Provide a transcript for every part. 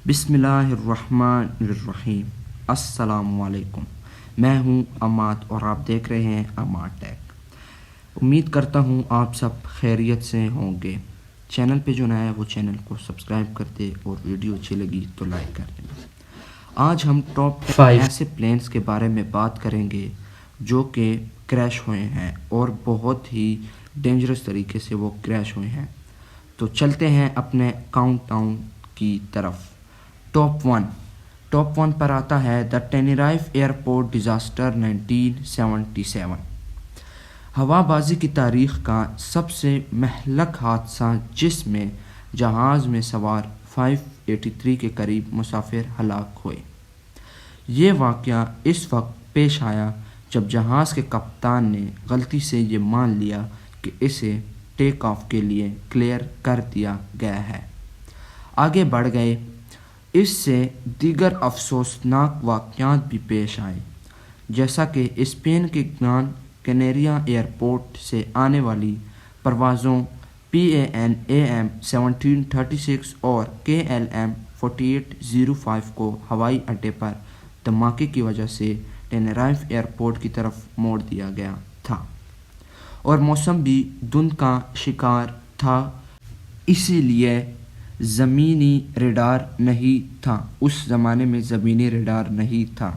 بسم اللہ الرحمن الرحیم۔ السلام علیکم، میں ہوں اماد اور آپ دیکھ رہے ہیں اماد ٹیک۔ امید کرتا ہوں آپ سب خیریت سے ہوں گے۔ چینل پہ جو نیا ہے وہ چینل کو سبسکرائب کر دے اور ویڈیو اچھی لگی تو لائک کر دیں۔ آج ہم ٹاپ 5 ایسے پلینس کے بارے میں بات کریں گے جو کہ کریش ہوئے ہیں اور بہت ہی ڈینجرس طریقے سے وہ کریش ہوئے ہیں۔ تو چلتے ہیں اپنے کاؤنٹ ڈاؤن کی طرف۔ ٹاپ 1 پر آتا ہے دا ٹینیرائف ایئرپورٹ ڈیزاسٹر 1977۔ ہوا بازی کی تاریخ کا سب سے مہلک حادثہ جس میں جہاز میں سوار 583 کے قریب مسافر ہلاک ہوئے۔ یہ واقعہ اس وقت پیش آیا جب جہاز کے کپتان نے غلطی سے یہ مان لیا کہ اسے ٹیک آف کے لیے کلیئر کر دیا گیا ہے۔ آگے بڑھ گئے۔ اس سے دیگر افسوسناک واقعات بھی پیش آئے، جیسا کہ اسپین کے گران کنیریا ایئرپورٹ سے آنے والی پروازوں PAN AM 1736 اور KLM 4805 کو ہوائی اڈے پر دھماکے کی وجہ سے ٹینیرائف ایئرپورٹ کی طرف موڑ دیا گیا تھا، اور موسم بھی دھند کا شکار تھا، اسی لیے زمینی ریڈار نہیں تھا۔ اس زمانے میں زمینی ریڈار نہیں تھا۔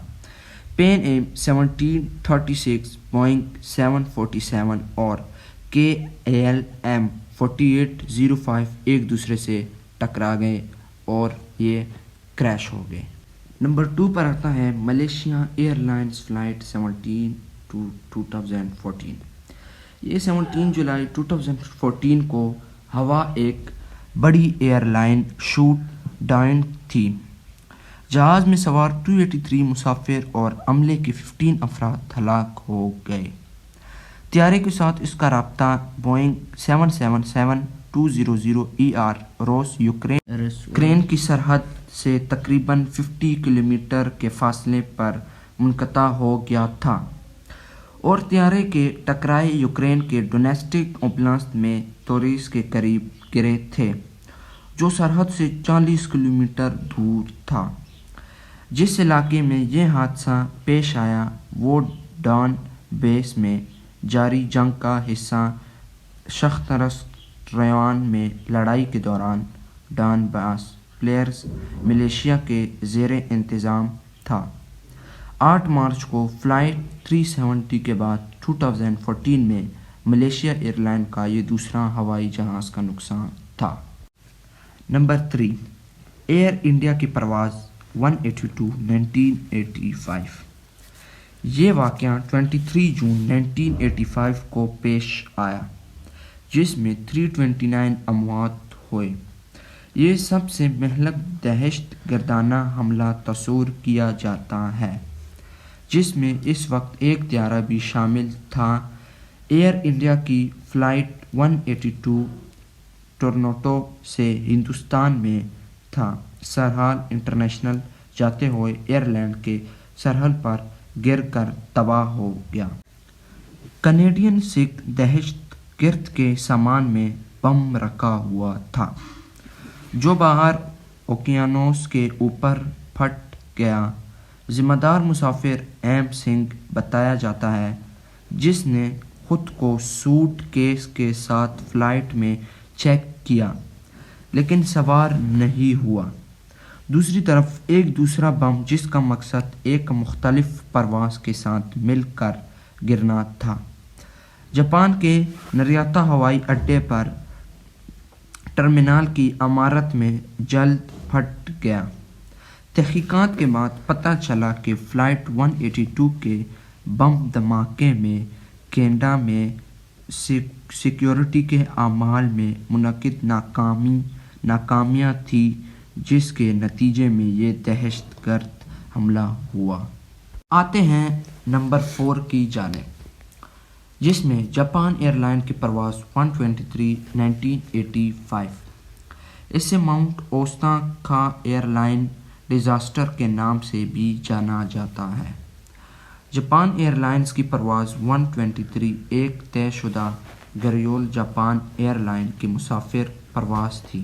پین AM 1736 بوئنگ 747 اور KLM 4805 ایک دوسرے سے ٹکرا گئے اور یہ کریش ہو گئے۔ نمبر 2 پر آتا ہے Malaysia airlines flight 17 to 2014۔ یہ 17 جولائی 2014 کو ہوا ایک بڑی ایئر لائن شوٹ ڈاؤن تھی۔ جہاز میں سوار 283 مسافر اور عملے کے 15 افراد ہلاک ہو گئے۔ طیارے کے ساتھ اس کا رابطہ بوئنگ 777-200 روس یوکرین کی سرحد سے تقریباً 50 کلومیٹر کے فاصلے پر منقطع ہو گیا تھا، اور طیارے کے ٹکرائے یوکرین کے ڈونیٹسک اوبلاست میں توریس کے قریب گرے تھے، جو سرحد سے 40 کلومیٹر دور تھا۔ جس علاقے میں یہ حادثہ پیش آیا وہ ڈان بیس میں جاری جنگ کا حصہ شخترس ریوان میں لڑائی کے دوران ڈان باس پلیئرز ملیشیا کے زیر انتظام تھا۔ 8 مارچ کو فلائٹ 370 کے بعد 2014 میں ملیشیا ایئر لائن کا یہ دوسرا ہوائی جہاز کا نقصان تھا۔ نمبر 3 ایئر انڈیا کی پرواز 182 1985۔ یہ واقعہ 23 جون 1985 کو پیش آیا، جس میں 329 اموات ہوئے۔ یہ سب سے مہلک دہشت گردانہ حملہ تصور کیا جاتا ہے، جس میں اس وقت ایک طیارہ بھی شامل تھا۔ ایئر انڈیا کی فلائٹ 182 ٹورنٹو سے ہندوستان میں تھا، سرحال انٹرنیشنل جاتے ہوئے آئرلینڈ کے سرحد پر گر کر تباہ ہو گیا۔ کینیڈین سکھ دہشت گرد کے سامان میں بم رکھا ہوا تھا، جو باہر اوقیانوس کے اوپر پھٹ گیا۔ ذمہ دار مسافر ایم سنگھ بتایا جاتا ہے، جس نے خود کو سوٹ کیس کے ساتھ فلائٹ میں چیک کیا لیکن سوار نہیں ہوا۔ دوسری طرف ایک دوسرا بم جس کا مقصد ایک مختلف پرواز کے ساتھ مل کر گرنا تھا، جاپان کے نریتا ہوائی اڈے پر ٹرمینل کی عمارت میں جلد پھٹ گیا۔ تحقیقات کے بعد پتہ چلا کہ فلائٹ 182 کے بم دھماکے میں کینیڈا میں سیکیورٹی کے اعمال میں منعقد ناکامیاں تھیں، جس کے نتیجے میں یہ دہشت گرد حملہ ہوا۔ آتے ہیں نمبر 4 کی جانب، جس میں جاپان ایئر لائن کی پرواز 123 1985۔ اسے Mount Osaka airline disaster کے نام سے بھی جانا جاتا ہے۔ جاپان ایئر لائنز کی پرواز 123 ایک طے شدہ گھریلو جاپان ایئر لائن کی مسافر پرواز تھی۔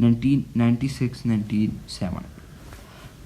1996-97।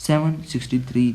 763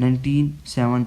97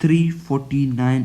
349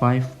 5